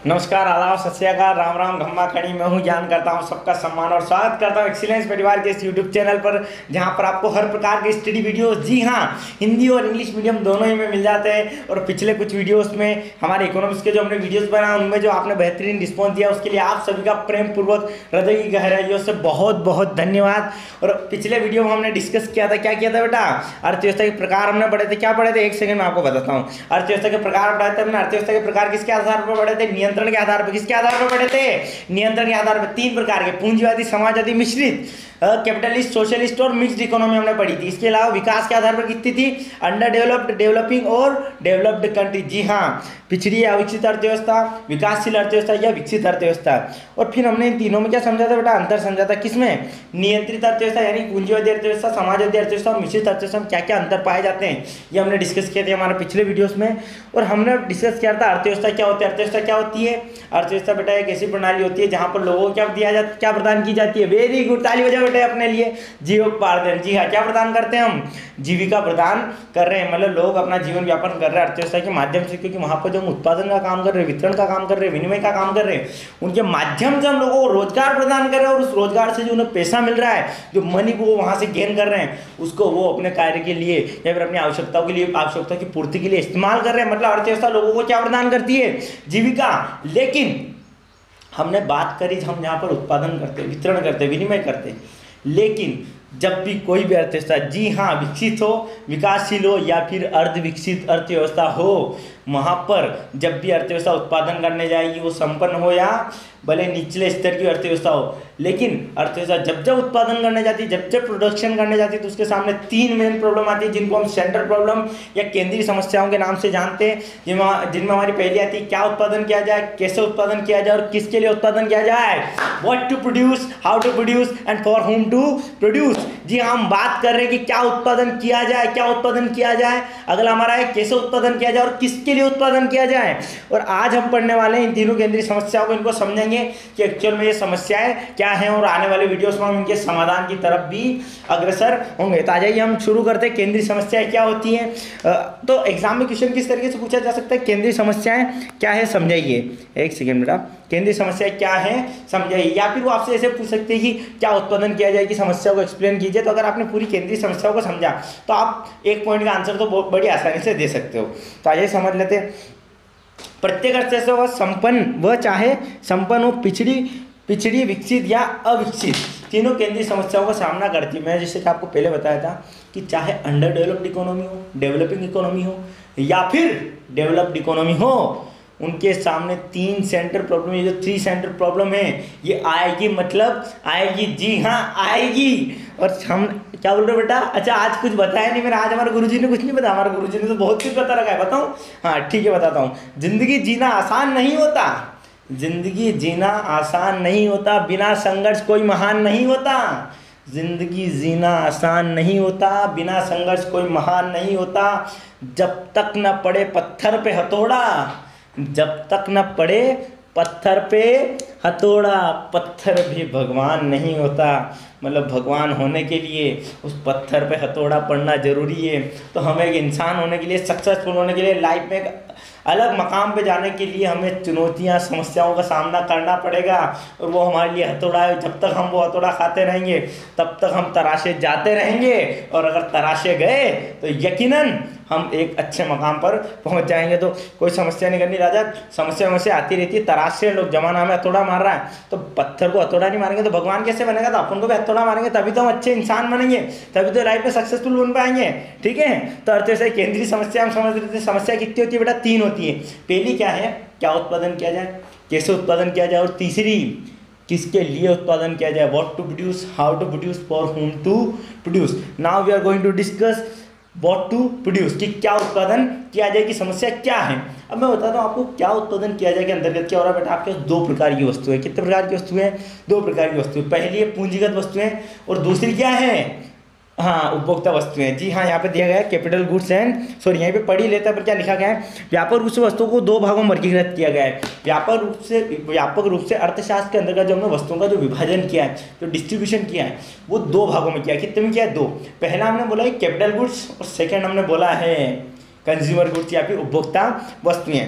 नमस्कार, आदाब, सत श्री अकाल, राम राम, खम्मा खड़ी। मैं हूं ज्ञान करता हूं सबका सम्मान और स्वागत करता हूं एक्सीलेंस परिवार के इस यूट्यूब चैनल पर, जहां पर आपको हर प्रकार के स्टडी वीडियोस, जी हां, हिंदी और इंग्लिश मीडियम दोनों ही में मिल जाते हैं। और पिछले कुछ वीडियोस में हमारे इकोनॉमिक्स के जो हमने वीडियोस बनाए उनमें जो आपने बेहतरीन रिस्पॉन्स दिया उसके लिए आप सभी का प्रेम पूर्वक हृदय की गहराइयों से बहुत बहुत धन्यवाद। और पिछले वीडियो में हमने डिस्कस किया था, क्या किया था बेटा? अर्थव्यवस्था के प्रकार हमने पढ़े थे। क्या पढ़े थे? एक सेकंड में आपको बताता हूँ। अर्थव्यवस्था के प्रकार पढ़े थे हमने। अर्थव्यवस्था के प्रकार किसके आधार पर पढ़े थे? नियंत्रण के आधार पर। किसके आधार पर पढ़े थे? नियंत्रण के आधार पर। तीन प्रकार के, पूंजीवादी, समाजवादी, मिश्रित, कैपिटलिस्ट, सोशलिस्ट और मिक्स्ड इकोनॉमी हमने पढ़ी थी। इसके अलावा विकास के आधार पर कितनी थी? अंडर डेवलप्ड, डेवलपिंग और डेवलप्ड कंट्री। जी हाँ, पिछड़ी या विकसित अर्थव्यवस्था, विकासशील अर्थव्यवस्था या विकसित अर्थव्यवस्था। और फिर हमने इन तीनों में क्या समझा था बेटा? अंतर समझा था। किसमें? नियंत्रित अर्थव्यवस्था यानी पूंजीवादी अर्थव्यवस्था, समाजवादी अर्थव्यवस्था और मिश्रित अर्थव्यवस्था में क्या क्या अंतर पाए जाते हैं, ये हमने डिस्कस किए थे हमारे पिछले वीडियोस में। और हमने डिस्कस किया था अर्थव्यवस्था क्या होती है। अर्थव्यवस्था क्या होती है? अर्थव्यवस्था बेटा एक ऐसी प्रणाली होती है जहां पर लोगों को क्या दिया जाता, क्या प्रदान की जाती है? वेरी गुड, ताली बजाओ बेटे अपने लिए। जीवोपार्जन, जी हाँ, क्या प्रदान करते हैं हम? जीविका प्रदान कर रहे हैं, मतलब लोग अपना जीवन व्यापन कर रहे हैं अर्थव्यवस्था के माध्यम से, क्योंकि वहां पर जो हम उत्पादन का काम कर रहे हैं, वितरण का काम कर रहे हैं, विनिमय का काम कर रहे हैं, उनके माध्यम से हम लोगों को रोजगार प्रदान कर रहे हैं। और उस रोजगार से जो उन्हें पैसा मिल रहा है, जो मनी को वो वहां से गेन कर रहे हैं, उसको वो अपने कार्य के लिए या फिर अपनी आवश्यकताओं के लिए, आवश्यकता की पूर्ति के लिए इस्तेमाल कर रहे हैं। मतलब अर्थव्यवस्था लोगों को क्या प्रदान करती है? जीविका। लेकिन हमने बात करी हम यहाँ पर उत्पादन करते, वितरण करते, विनिमय करते, लेकिन जब भी कोई भी अर्थव्यवस्था, जी हाँ, विकसित हो, विकासशील हो या फिर अर्ध विकसित अर्थव्यवस्था हो, वहाँ पर जब भी अर्थव्यवस्था उत्पादन करने जाएगी, वो संपन्न हो या भले निचले स्तर की अर्थव्यवस्था हो, लेकिन अर्थव्यवस्था जब जब उत्पादन करने जाती है, जब जब प्रोडक्शन करने जाती है, तो उसके सामने तीन मेन प्रॉब्लम आती है, जिनको हम सेंट्रल प्रॉब्लम या केंद्रीय समस्याओं के नाम से जानते हैं। जिनमें हमारी पहली आती है, क्या उत्पादन किया जाए, कैसे उत्पादन किया जाए और किसके लिए उत्पादन किया जाए। What to produce, how to produce and for whom to produce. जी हाँ, हम बात कर रहे हैं कि क्या उत्पादन किया जाए, क्या उत्पादन किया जाए। अगला हमारा है कैसे उत्पादन किया जाए और किसके लिए उत्पादन किया जाए। और आज हम पढ़ने वाले हैं इन तीनों केंद्रीय समस्याओं को, इनको समझेंगे कि एक्चुअल में ये समस्याएं क्या हैं, और आने वाले वीडियोस में हम इनके समाधान की तरफ भी अग्रसर होंगे। तो आ जाइए हम शुरू करते हैं, केंद्रीय समस्याएं क्या होती हैं। तो एग्जाम में क्वेश्चन किस तरीके से पूछा जा सकता है? केंद्रीय समस्याएं क्या है समझाइए। एक सेकेंड बेटा, केंद्रीय समस्या क्या है समझाइए। या फिर वो आपसे ऐसे पूछ सकते हैं कि क्या उत्पादन किया जाए की समस्या को एक्सप्लेन कीजिए। तो अगर आपने पूरी केंद्रीय समस्याओं को समझा तो आप एक पॉइंट का आंसर तो बहुत बड़ी आसानी से दे सकते हो। तो आइए समझ लेते हैं। प्रत्येक अर्थव्यवस्था वह संपन्न, वह चाहे संपन्न हो, पिछड़ी, विकसित या अविकसित, तीनों केंद्रीय समस्याओं का सामना करती है। मैं जैसे कि आपको पहले बताया था कि चाहे अंडर डेवलप्ड इकोनॉमी हो, डेवलपिंग इकोनॉमी हो या फिर डेवलप्ड इकोनॉमी हो, उनके सामने तीन सेंटर प्रॉब्लम, ये जो थ्री सेंटर प्रॉब्लम है, ये आएगी, मतलब आएगी, जी हाँ आएगी। और हम क्या बोल रहे हो बेटा? अच्छा, आज कुछ बताया नहीं मैंने, आज हमारे गुरुजी ने कुछ नहीं बताया। हमारे गुरुजी ने तो बहुत कुछ बता रखा है, बताऊँ? हाँ ठीक है, बताता हूँ। जिंदगी जीना आसान नहीं होता, जिंदगी जीना आसान नहीं होता, बिना संघर्ष कोई महान नहीं होता। जिंदगी जीना आसान नहीं होता, बिना संघर्ष कोई महान नहीं होता। जब तक न पड़े पत्थर पे हथौड़ा, जब तक न पड़े पत्थर पे हथौड़ा, पत्थर भी भगवान नहीं होता। मतलब भगवान होने के लिए उस पत्थर पे हथौड़ा पड़ना जरूरी है। तो हमें एक इंसान होने के लिए, सक्सेसफुल होने के लिए, लाइफ में एक अलग मकाम पे जाने के लिए हमें चुनौतियां, समस्याओं का सामना करना पड़ेगा। और वो हमारे लिए हथौड़ा है। जब तक हम वो हथौड़ा खाते रहेंगे तब तक हम तराशे जाते रहेंगे, और अगर तराशे गए तो यकीनन हम एक अच्छे मकाम पर पहुंच जाएंगे। तो कोई समस्या नहीं करनी राजा, समस्या आती रहती है। तराशे लोग, जमाना हमें हथौड़ा मार रहा है, तो पत्थर को हथौड़ा नहीं मारेंगे तो भगवान कैसे बनेगा? तो अपन को भी हथौड़ा मारेंगे, तभी तो हम अच्छे इंसान बनेंगे, तभी तो लाइफ में सक्सेसफुल बन पाएंगे। ठीक है, तो अर्थव्यवस्था केंद्रीय समस्या हम समझ रहे थे। समस्या कितनी होती है बेटा? तीन होती है। पहली क्या है? क्या उत्पादन किया जाए, कैसे उत्पादन किया जाए, और तीसरी किसके लिए उत्पादन किया जाए। What to produce, how to produce, for whom to produce. Now we are going to discuss what to produce, कि क्या उत्पादन किया जाए की समस्या क्या है। अब मैं बताता हूँ आपको क्या उत्पादन किया जाए के अंतर्गत क्या हो रहा है बेटा। आपके पास दो प्रकार की वस्तुएं, कितने प्रकार की वस्तुएं? दो प्रकार की वस्तुएं। पहली है पूंजीगत वस्तुएं और दूसरी क्या है? हाँ, उपभोक्ता वस्तुएं। जी हाँ, यहाँ पे दिया गया है कैपिटल गुड्स एंड, सॉरी यहाँ पे पढ़ ही लेता है पर क्या लिखा गया है? व्यापक रूप से वस्तुओं को दो भागों में वर्गीकृत किया गया है। व्यापक रूप से अर्थशास्त्र के अंतर्गत जो हमने वस्तुओं का जो विभाजन किया है, जो डिस्ट्रीब्यूशन किया है, वो दो भागों में किया है। कितने में किया है? दो। पहला हमने बोला है कैपिटल गुड्स और सेकेंड हमने बोला है कंज्यूमर गुड्स या फिर उपभोक्ता वस्तुएं।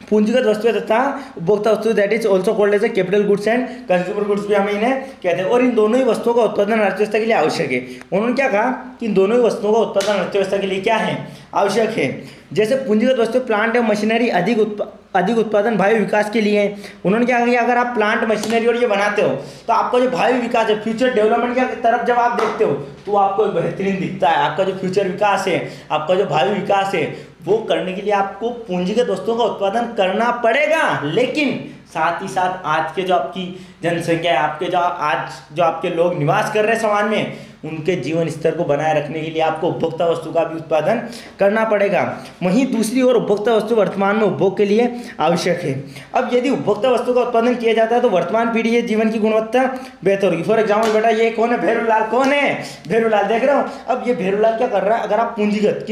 पूंजीगत वस्तुएं तथा उपभोक्ता वस्तु that is also called as a capital goods and consumer goods भी हम इन्हें कहते हैं। और इन दोनों ही वस्तुओं का उत्पादन अर्थव्यवस्था के लिए आवश्यक है। उन्होंने क्या कहा कि इन दोनों ही वस्तुओं का उत्पादन अर्थव्यवस्था के लिए क्या है, आवश्यक है। जैसे पूंजीगत वस्तु प्लांट एवं मशीनरी अधिक उत्पादन भावी विकास के लिए है। उन्होंने क्या कहा, अगर आप प्लांट मशीनरी और ये बनाते हो तो आपका जो भावी विकास है, फ्यूचर डेवलपमेंट की तरफ जब आप देखते हो तो आपको एक बेहतरीन दिखता है। आपका जो फ्यूचर विकास है, आपका जो भावी विकास है, वो करने के लिए आपको पूंजीगत वस्तुओं का उत्पादन करना पड़ेगा। लेकिन साथ ही साथ आज के जो आपकी जनसंख्या है, आपके जो आपके लोग निवास कर रहे हैं समाज में, उनके जीवन स्तर को बनाए रखने के लिए आपको उपभोक्ता वस्तु का भी उत्पादन करना पड़ेगा। वहीं दूसरी ओर उपभोक्ता वस्तु वर्तमान में उपभोग के लिए आवश्यक है। अब यदि उपभोक्ता वस्तु का उत्पादन किया जाता है तो वर्तमान पीढ़ी के जीवन की गुणवत्ता बेहतर होगी। फॉर एग्जाम्पल बेटा, ये कौन है, भेरूलाल। कौन है, भेरूलाल, देख रहे हो। अब ये भेरूलाल क्या कर रहा है, अगर आप पूंजीगत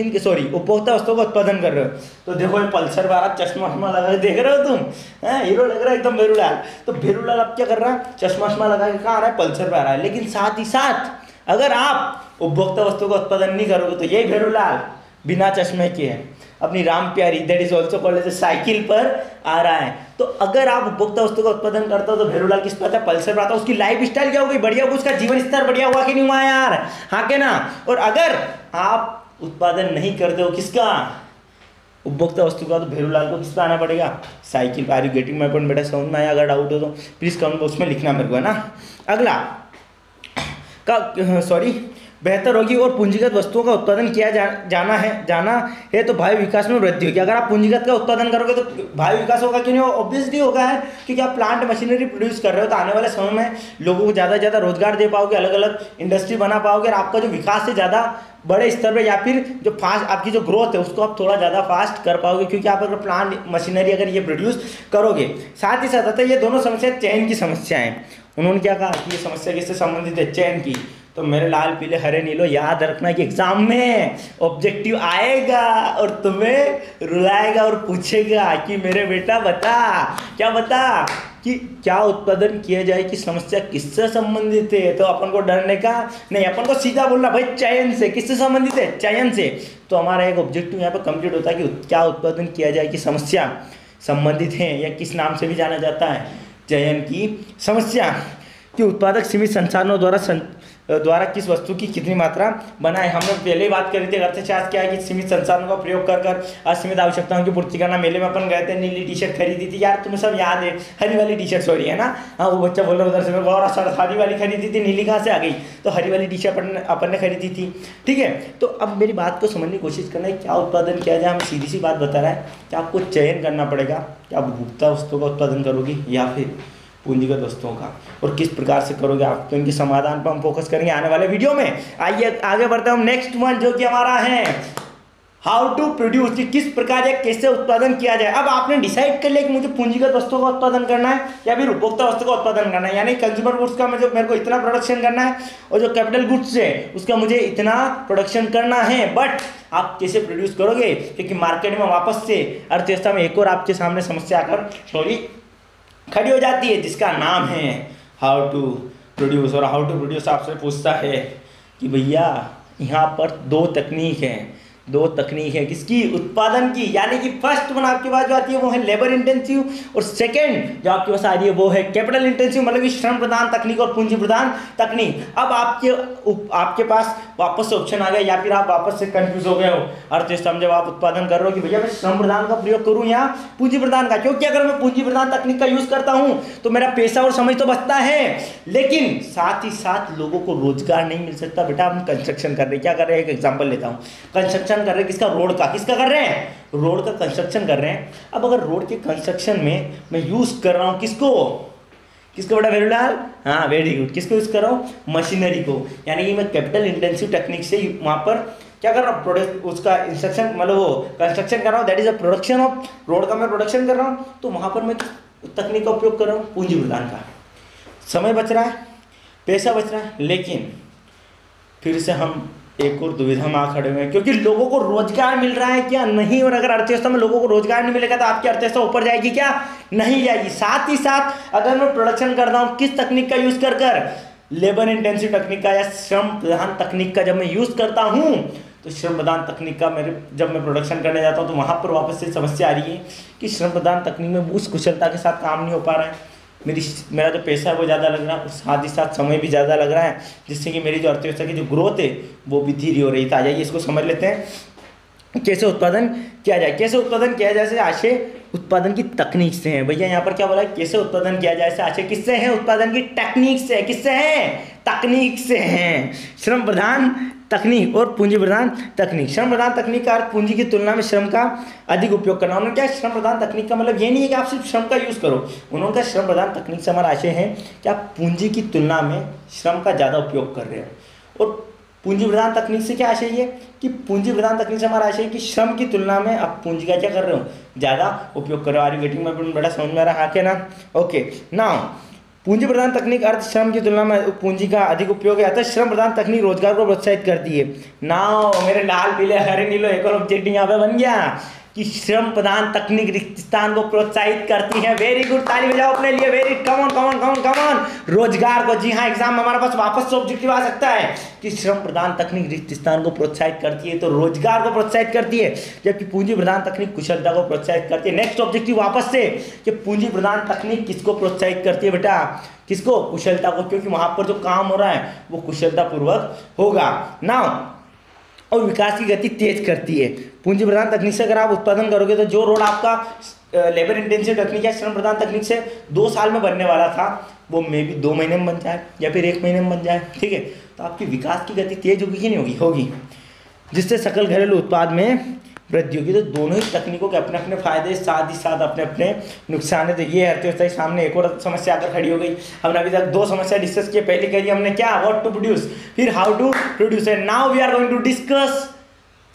उपभोक्ता वस्तुओं का उत्पादन कर रहे हो तो देखो ये पल्सर वाला चश्मा वश्मा लगा के देख रहे हो तुम, हीरो लग रहा है एकदम भेरूलाल। तो भेरूलाल अब क्या कर रहा है, चश्मा वश्मा लगा के कहाँ आ रहा है, पल्सर पे आ रहा है। लेकिन साथ ही साथ अगर आप उपभोक्ता वस्तु का उत्पादन नहीं करोगे तो यही भेरूलाल बिना चश्मे के है, अपनी राम प्यारी that is also called as cycle पर आ रहा है। तो अगर आप उपभोक्ता वस्तु का उत्पादन करते हो तो भेरूलाल किस पर आता है, पल्सर पर आता है। उसकी लाइफ स्टाइल क्या होगी, बढ़िया होगी, उसका जीवन स्तर बढ़िया हुआ कि नहीं हुआ यार, हाँ के ना। और अगर आप उत्पादन नहीं करते हो किसका, उपभोक्ता वस्तु का, तो भेरूलाल को किस पर आना पड़ेगा, साइकिल पर। Are you getting my point बेटा, समझ में आया? अगर डाउट हो तो प्लीज कमेंट बॉक्स में लिखना मेरे को, है ना। अगला बेहतर होगी और पूंजीगत वस्तुओं का उत्पादन किया जाना है तो भावी विकास में वृद्धि होगी। अगर आप पूंजीगत का उत्पादन करोगे तो भावी विकास होगा कि नहीं, ऑब्वियसली होगा है, क्योंकि आप प्लांट मशीनरी प्रोड्यूस कर रहे हो तो आने वाले समय में लोगों को ज़्यादा से ज़्यादा रोजगार दे पाओगे, अलग अलग इंडस्ट्री बना पाओगे और आपका जो विकास है ज़्यादा बड़े स्तर पर, या फिर जो फास्ट आपकी जो ग्रोथ है उसको आप थोड़ा ज़्यादा फास्ट कर पाओगे, क्योंकि आप अगर प्लांट मशीनरी अगर ये प्रोड्यूस करोगे। साथ ही साथ ये दोनों समस्या चयन की समस्या है। उन्होंने क्या कहा कि ये समस्या किससे संबंधित है, चयन की। तो मेरे लाल पीले हरे नीलो याद रखना कि एग्जाम में ऑब्जेक्टिव आएगा और तुम्हें रुलाएगा और पूछेगा कि मेरे बेटा बता, क्या बता कि क्या उत्पादन किया जाए कि समस्या किससे संबंधित है। तो अपन को डरने का नहीं, अपन को सीधा बोलना भाई चयन से। किससे संबंधित है, चयन से। तो हमारा एक ऑब्जेक्टिव यहाँ पे कंप्लीट होता है कि क्या उत्पादन किया जाए कि समस्या संबंधित है, या किस नाम से भी जाना जाता है, चयन की समस्या। कि उत्पादक सीमित संसाधनों द्वारा किस वस्तु की कितनी मात्रा बनाए। हमने पहले ही बात करी थी, अर्थशास्त्र क्या है कि सीमित संसाधनों का प्रयोग कर असीमित आवश्यकताओं की पूर्ति करना। मेले में अपन गए थे, नीली टी शर्ट खरीदी थी यार, तुम्हें सब याद है, हरी वाली टी शर्ट सॉरी है ना, हाँ वो बच्चा बोल रहा उधर से, मैं और हरी वाली खरीदी थी, नीली कहाँ से आ गई, तो हरी वाली टी शर्ट अपन ने खरीदी थी, ठीक है। तो अब मेरी बात को समझने की कोशिश करना है, क्या उत्पादन किया जाए। हम सीधी सी बात बता रहा है कि आपको चयन करना पड़ेगा, क्या आप उपभोक्ता वस्तुओं का उत्पादन करोगे या फिर पूंजीगत वस्तुओं का, और किस प्रकार से करोगे आप, तो इनके समाधान पर हम फोकस करेंगे आने वाले वीडियो में। आइए आगे बढ़ते हैं हम नेक्स्ट वन, जो कि हमारा है हाउ टू प्रोड्यूस, कि किस प्रकार या कैसे उत्पादन किया जाए। अब आपने डिसाइड कर लिया कि मुझे पूंजीगत वस्तुओं का उत्पादन करना है या फिर उपभोक्ता वस्तु का उत्पादन करना है, यानी कंज्यूमर गुड्स का मेरे को इतना प्रोडक्शन करना है और जो कैपिटल गुड्स है उसका मुझे इतना प्रोडक्शन करना है। बट आप कैसे प्रोड्यूस करोगे, क्योंकि मार्केट में वापस से अर्थव्यवस्था में एक और आपके सामने समस्या आकर खड़ी हो जाती है, जिसका नाम है हाउ टू प्रोड्यूस। और हाउ टू प्रोड्यूस आपसे पूछता है कि भैया यहाँ पर दो तकनीक है किसकी, उत्पादन की, यानी कि फर्स्ट वन आपके पास जो आती है वो है लेबर इंटेंसिव, और सेकंड जो आपके पास आ रही है वो है कैपिटल इंटेंसिव, मतलब कि श्रम प्रधान तकनीक और पूंजी प्रधान तकनीक। अब आपके पास वापस से ऑप्शन आ गया, या फिर आप वापस से कंफ्यूज हो गए हो अर्थव्यवस्था में जब आप उत्पादन कर रहे हो कि भैया मैं श्रम प्रधान का प्रयोग करूँ या पूंजी प्रधान का, क्योंकि अगर मैं पूंजी प्रधान तकनीक का यूज करता हूँ तो मेरा पैसा और समय तो बचता है, लेकिन साथ ही साथ लोगों को रोजगार नहीं मिल सकता। बेटा हम कंस्ट्रक्शन कर रहे हैं, क्या कर रहे हैं, एक एग्जाम्पल लेता हूँ, कंस्ट्रक्शन कर रहे हैं किसका, रोड का। किसका कर रहे हैं, रोड का कंस्ट्रक्शन कर रहे हैं। अब अगर रोड के कंस्ट्रक्शन में मैं यूज कर रहा हूं किसको बेटा, भेरूलाल, हाँ वेरी गुड, किसको यूज कर रहा हूँ, मशीनरी को, यानी कि मैं कैपिटल इंटेंसिव टेक्निक से वहां पर क्या कर रहा हूँ, प्रोडक्ट उसका इंस्ट्रक्शन मतलब वो कंस्ट्रक्शन कर रहा हूँ, that is a production of road का मैं प्रोडक्शन कर रहा हूँ। तो वहां पर मैं तकनीक का उपयोग कर रहा हूँ, पूंजी प्रदान का, समय बच रहा है, पैसा बच रहा है, लेकिन फिर से हम एक और दुविधा में आ खड़े हुए हैं, क्योंकि लोगों को रोजगार मिल रहा है क्या, नहीं। और अगर अर्थव्यवस्था में लोगों को रोजगार नहीं मिलेगा तो आपकी अर्थव्यवस्था ऊपर जाएगी क्या, नहीं जाएगी। साथ ही साथ अगर मैं प्रोडक्शन करता हूँ किस तकनीक का यूज कर लेबर इंटेंसिव टेक्निक का या श्रम प्रधान तकनीक का जब मैं यूज करता हूँ, तो श्रम प्रधान तकनीक का जब मैं प्रोडक्शन करने जाता हूँ तो वहाँ पर वापस से समस्या आ रही है कि श्रम प्रधान तकनीक में उस कुशलता के साथ काम नहीं हो पा रहा है, मेरा जो पैसा है वो ज़्यादा लग रहा है और साथ ही साथ समय भी ज़्यादा लग रहा है, जिससे कि मेरी जो अर्थव्यवस्था की जो ग्रोथ है वो भी धीरे हो रही है। तो आ जाइए इसको समझ लेते हैं कैसे उत्पादन किया जाए। कैसे उत्पादन किया जाए से आशय उत्पादन की तकनीक से है। भैया यहाँ पर क्या बोला है, कैसे उत्पादन किया जाए से आशय किससे है, उत्पादन की टेक्निक से। किससे है, तकनीक से है। श्रम प्रधान तकनीक और पूंजी प्रधान तकनीक। श्रम प्रधान तकनीक का अर्थ पूंजी की तुलना में श्रम का अधिक उपयोग करना। उन्होंने क्या, श्रम प्रधान तकनीक का मतलब ये नहीं है कि आप सिर्फ श्रम का यूज़ करो। उन्होंने कहा श्रम प्रधान तकनीक से हमारा आशय है कि आप पूंजी की तुलना में श्रम का ज़्यादा उपयोग कर रहे हो। और पूंजी प्रधान तकनीक से क्या आशय है कि पूंजी प्रधान तकनीक से हमारा आशय है कि श्रम की तुलना में आप पूंजी का क्या कर रहे हो, ज़्यादा उपयोग कर रहे हो। Are you getting my point? बड़ा समझ में आ रहा है ना? ओके नाउ पूंजी प्रधान तकनीक अर्थ श्रम की तुलना में पूंजी का अधिक उपयोग है, अतः श्रम प्रधान तकनीक रोजगार को प्रोत्साहित करती है। नाउ मेरे लाल पीले हरे नीलो एक और ऑब्जेक्टिव यहाँ पे बन गया कि श्रम प्रधान तकनीक रिक्त स्थान को प्रोत्साहित करती है। वेरी गुड, ताली बजाओ अपने लिए। Very come on come on come on come on. रोजगार को, जी हाँ, एग्जाम में हमारे पास वापस से ऑब्जेक्टिव आ सकता है कि श्रम प्रधान तकनीक रिक्त स्थान को प्रोत्साहित करती है, तो रोजगार को प्रोत्साहित करती है, जबकि पूंजी प्रधान तकनीक कुशलता को प्रोत्साहित करती है। नेक्स्ट ऑब्जेक्टिव वापस से कि पूंजी प्रधान तकनीक किसको प्रोत्साहित करती है बेटा, किसको, कुशलता को, क्योंकि वहां पर जो काम हो रहा है वो कुशलता पूर्वक होगा ना। और विकास की गति तेज करती है। पूंजी प्रधान तकनीक से अगर आप उत्पादन करोगे तो जो रोड आपका लेबर इंटेंसिव तकनीक है श्रम प्रधान तकनीक से 2 साल में बनने वाला था वो मे भी 2 महीने में बन जाए या फिर 1 महीने में बन जाए, ठीक है। तो आपकी विकास की गति तेज होगी कि नहीं होगी, होगी, जिससे सकल घरेलू उत्पाद में वृद्धि होगी। तो दोनों ही तकनीकों के अपने अपने फायदे, साथ ही साथ अपने अपने नुकसान है। तो ये अर्थव्यवस्था के सामने एक और समस्या आकर खड़ी हो गई। हमने अभी तक 2 समस्या डिस्कस की। पहली करी हमने क्या, व्हाट टू प्रोड्यूस, फिर how to produce, and now we are going to discuss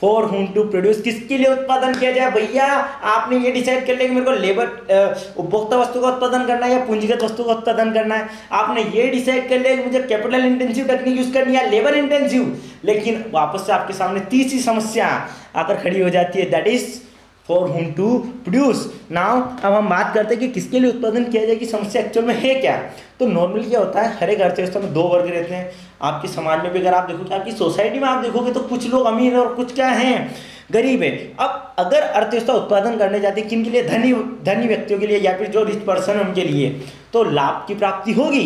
for whom to produce, किसके लिए उत्पादन किया जाए। भैया आपने ये डिसाइड कर लिया कि मेरे को लेबर उपभोक्ता वस्तु का उत्पादन करना है या पूंजीगत वस्तु का उत्पादन करना है। आपने ये डिसाइड कर लिया कि मुझे कैपिटल इंटेंसिव टेक्निक यूज करनी है, लेबर इंटेंसिव। लेकिन वापस से आपके सामने तीसरी समस्या आकर खड़ी हो जाती है, that is for whom to produce. Now अब हम बात करते हैं कि किसके लिए उत्पादन किया जाए की समस्या एक्चुअल में है क्या। तो नॉर्मली क्या होता है, हर एक अर्थव्यवस्था में 2 वर्ग रहते हैं। आपके समाज में भी अगर आप देखोगे, आपकी सोसाइटी में आप देखोगे तो कुछ लोग अमीर है और कुछ क्या हैं, गरीब है। अब अगर अर्थव्यवस्था उत्पादन करने जाती है, किन के लिए, धनी व्यक्तियों के लिए या फिर जो रिच पर्सन है उनके लिए, तो लाभ की प्राप्ति होगी।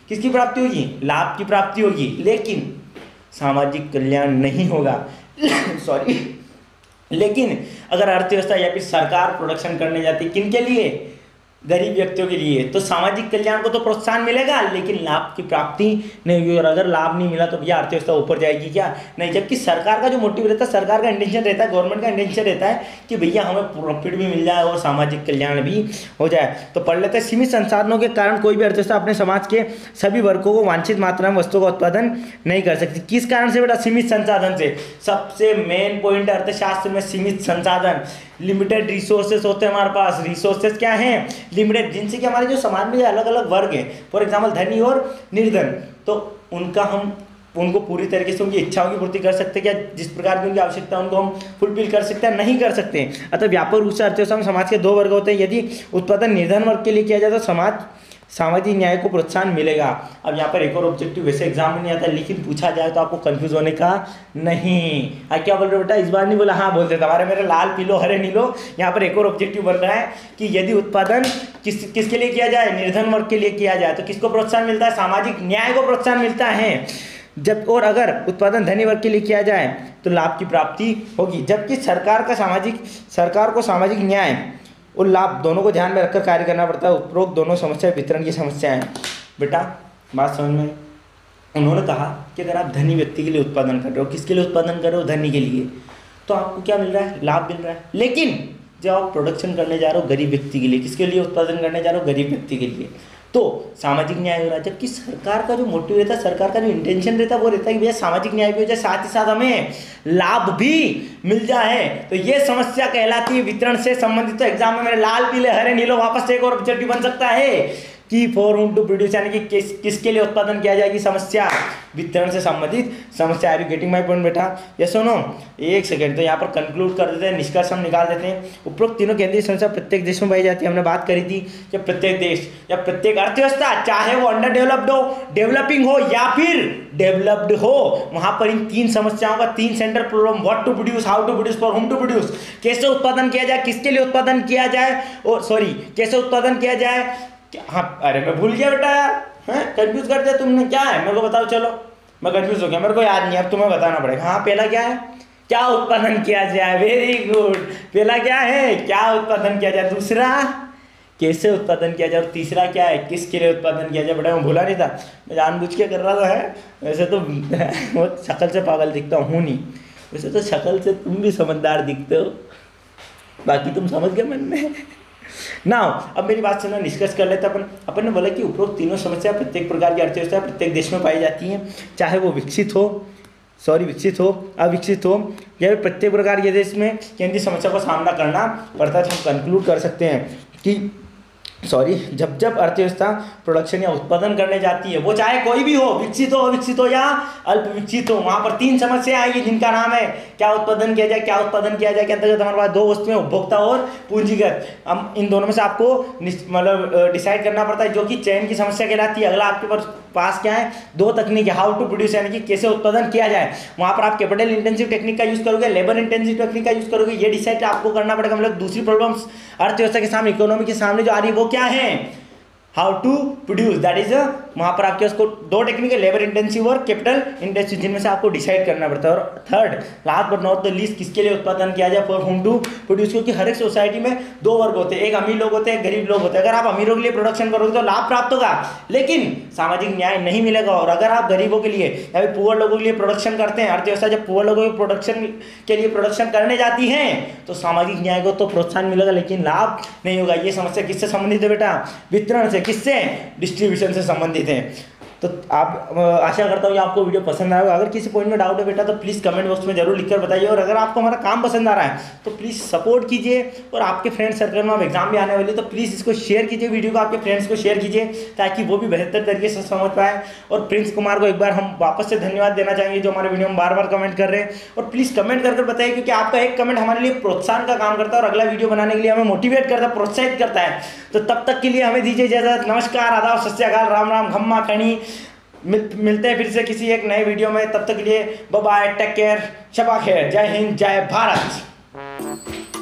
किसकी प्राप्ति होगी, लाभ की प्राप्ति होगी, लेकिन सामाजिक कल्याण नहीं होगा सॉरी। लेकिन अगर अर्थव्यवस्था या फिर सरकार प्रोडक्शन करने जाती है, किन के लिए, गरीब व्यक्तियों के लिए, तो सामाजिक कल्याण को तो प्रोत्साहन मिलेगा लेकिन लाभ की प्राप्ति नहीं हुई। और अगर लाभ नहीं मिला तो भैया अर्थव्यवस्था ऊपर जाएगी क्या, नहीं। जबकि सरकार का जो मोटिव रहता है, सरकार का इंटेंशन रहता है, गवर्नमेंट का इंटेंशन रहता है कि भैया हमें प्रॉफिट भी मिल जाए और सामाजिक कल्याण भी हो जाए। तो पढ़ लेते हैं, सीमित संसाधनों के कारण कोई भी अर्थव्यवस्था अपने समाज के सभी वर्गों को वांछित मात्रा में वस्तुओं का उत्पादन नहीं कर सकती। किस कारण से बेटा, सीमित संसाधन से। सबसे मेन पॉइंट अर्थशास्त्र में सीमित संसाधन, लिमिटेड रिसोर्सेस होते हैं हमारे पास। रिसोर्सेस क्या हैं, लिमिटेड, जिनसे कि हमारे जो समाज में अलग अलग वर्ग हैं, फॉर एग्जांपल धनी और निर्धन, तो उनको पूरी तरीके से उनकी इच्छाओं की पूर्ति कर सकते हैं क्या, जिस प्रकार की उनकी आवश्यकता है उनको हम फुलफिल कर सकते हैं, नहीं कर सकते। अतः व्यापक रूप से अर्थव्यवस्था में समाज के 2 वर्ग होते हैं। यदि उत्पादन निर्धन वर्ग के लिए किया जाए तो सामाजिक न्याय को प्रोत्साहन मिलेगा। अब यहाँ पर एक और ऑब्जेक्टिव वैसे एग्जाम में नहीं आता, लेकिन पूछा जाए तो आपको कंफ्यूज होने का नहीं। क्या बोल रहे हो बेटा, इस बार नहीं बोला, हाँ बोल देता। हमारे मेरे लाल पीलो हरे नीलो, यहाँ पर एक और ऑब्जेक्टिव बन रहा है कि यदि उत्पादन किसके लिए किया जाए, निर्धन वर्ग के लिए किया जाए, तो किसको प्रोत्साहन मिलता है, सामाजिक न्याय को प्रोत्साहन मिलता है। और अगर उत्पादन धनी वर्ग के लिए किया जाए तो लाभ की प्राप्ति होगी। जबकि सरकार को सामाजिक न्याय और लाभ दोनों को ध्यान में रखकर कार्य करना पड़ता है। उपरोक्त दोनों समस्या वितरण की समस्या है। बेटा बात समझ में, उन्होंने कहा कि अगर आप धनी व्यक्ति के लिए उत्पादन कर रहे हो, किसके लिए उत्पादन कर रहे हो, धनी के लिए, तो आपको क्या मिल रहा है, लाभ मिल रहा है। लेकिन जब आप प्रोडक्शन करने जा रहे हो गरीब व्यक्ति के लिए, किसके लिए उत्पादन करने जा रहे हो, गरीब व्यक्ति के लिए, तो सामाजिक न्याय हो रहा है। जबकि सरकार का जो मोटिव रहता है, सरकार का जो इंटेंशन रहता है वो रहता है कि भैया सामाजिक न्याय भी हो जाए, साथ ही साथ हमें लाभ भी मिल जाए। तो ये समस्या कहलाती है वितरण से संबंधित। तो एग्जाम में मेरे लाल पीले हरे नीलो वापस से एक और ऑब्जेक्टिव बन सकता है कि फॉर हुम टू प्रोड्यूस, यानी कि किसके लिए उत्पादन किया जाएगी समस्या, वितरण से संबंधित समस्या। Are you getting my point बेटा? यस और नो? एक सेकंड, तो यहाँ पर कंक्लूड कर देते हैं, निष्कर्ष हम निकाल देते हैं। उपरोक्त तीनों केंद्रीय समस्या प्रत्येक देश में पाई जाती है। हमने बात करी थी कि प्रत्येक देश या प्रत्येक अर्थव्यवस्था, चाहे वो अंडर डेवलप्ड हो, डेवलपिंग हो या फिर डेवलप्ड हो, वहां पर इन तीन समस्याओं का तीन centre problem, what to produce, how to produce, for whom to produce, कैसे उत्पादन किया जाए, किसके लिए उत्पादन किया जाए, और सॉरी कैसे उत्पादन किया जाए। हाँ अरे मैं भूल गया बेटा यार, हैं कंफ्यूज कर दिया तुमने। क्या है मेरे को बताओ, चलो मैं कंफ्यूज हो गया, मेरे को याद नहीं, अब तुम्हें बताना पड़ेगा। हाँ पहला क्या है, क्या उत्पादन किया जाए, वेरी गुड। पहला क्या है, क्या उत्पादन किया जाए, दूसरा कैसे उत्पादन किया जाए, और तीसरा क्या है, किसके लिए उत्पादन किया जाए। बेटा मैं भूला नहीं था, मैं जानबूझ के कर रहा था है। वैसे तो बहुत शक्ल से पागल दिखता हूँ नहीं, वैसे तो शक्ल से तुम भी समझदार दिखते हो, बाकी तुम समझ गए मन में ना। अब मेरी बात सुनो, निष्कर्ष कर लेते अपन ने बोला कि उपरोक्त तीनों समस्या प्रत्येक प्रकार की अर्थव्यवस्था प्रत्येक देश में पाई जाती हैं, चाहे वो विकसित हो अविकसित हो, या प्रत्येक प्रकार के देश में केंद्रीय समस्या का सामना करना पड़ता है। तो हम कंक्लूड कर सकते हैं कि जब अर्थव्यवस्था प्रोडक्शन या उत्पादन करने जाती है, वो चाहे कोई भी हो, विकसित हो, अविकसित हो या अल्प विकसित हो, वहाँ पर तीन समस्या आएगी जिनका नाम है क्या उत्पादन किया जाए, क्या उत्पादन किया जाए के अंतर्गत हमारे पास दो वस्तुएं, उपभोक्ता और पूंजीगत। हम इन दोनों में से आपको मतलब डिसाइड करना पड़ता है, जो कि चयन की समस्या कहलाती है। अगला आपके पास क्या है, दो तकनीक, हाउ टू प्रोड्यूस यानी कि कैसे उत्पादन किया जाए। वहाँ पर आप कैपिटल इंटेंसिव टेक्निक का यूज करोगे, लेबर इंटेंसिव टेक्निक का यूज करोगे, ये डिसाइड आपको करना पड़ेगा। मतलब दूसरी प्रॉब्लम्स अर्थव्यवस्था के सामने, इकोनॉमी के सामने जो आ रही है वो क्या है, how to produce, that is वहाँ पर आपके उसको दो टेक्निक है, लेबर इंटेंसिव और कैपिटल इंटेंसिव, जिनमें से आपको डिसाइड करना पड़ता है। और third last but not the least, किसके लिए उत्पादन किया जाए, फॉर हुम टू प्रोड्यूस। क्योंकि हर एक सोसाइटी में दो वर्ग होते हैं, एक अमीर लोग होते हैं, गरीब लोग होते हैं। अगर आप अमीरों के लिए प्रोडक्शन करोगे तो लाभ प्राप्त होगा, लेकिन सामाजिक न्याय नहीं मिलेगा। और अगर आप गरीबों के लिए या फिर पुअर लोगों के लिए प्रोडक्शन करते हैं, अर्थव्यवस्था जब पुअर लोगों के प्रोडक्शन के लिए प्रोडक्शन करने जाती है तो सामाजिक न्याय को तो प्रोत्साहन मिलेगा, लेकिन लाभ नहीं होगा। ये समस्या किससे संबंधित है बेटा, वितरण से, किससे, डिस्ट्रीब्यूशन से संबंधित है। तो आप आशा करता हूँ कि आपको वीडियो पसंद आएगा। अगर किसी पॉइंट में डाउट है बेटा तो प्लीज़ कमेंट बॉक्स में जरूर लिखकर बताइए। और अगर आपको हमारा काम पसंद आ रहा है तो प्लीज़ सपोर्ट कीजिए, और आपके फ्रेंड सर्कल में आप एग्जाम भी आने वाली है तो प्लीज़ इसको शेयर कीजिए, वीडियो को आपके फ्रेंड्स को शेयर कीजिए, ताकि वो भी बेहतर तरीके से समझ पाए। और प्रिंस कुमार को एक बार हम वापस से धन्यवाद देना चाहेंगे, जो हमारे वीडियो में बार बार कमेंट कर रहे हैं। और प्लीज़ कमेंट कर बताइए, क्योंकि आपका एक कमेंट हमारे लिए प्रोत्साहन का काम करता है और अगला वीडियो बनाने के लिए हमें मोटिवेट करता है, प्रोत्साहित करता है। तो तब तक के लिए हमें दीजिए इजाजत। नमस्कार, आदाब, सत श्री अकाल, राम राम, खम्मा खणी। मिलते हैं फिर से किसी एक नए वीडियो में, तब तक के लिए bye bye, take care, Shaba खैर, जय हिंद, जय भारत।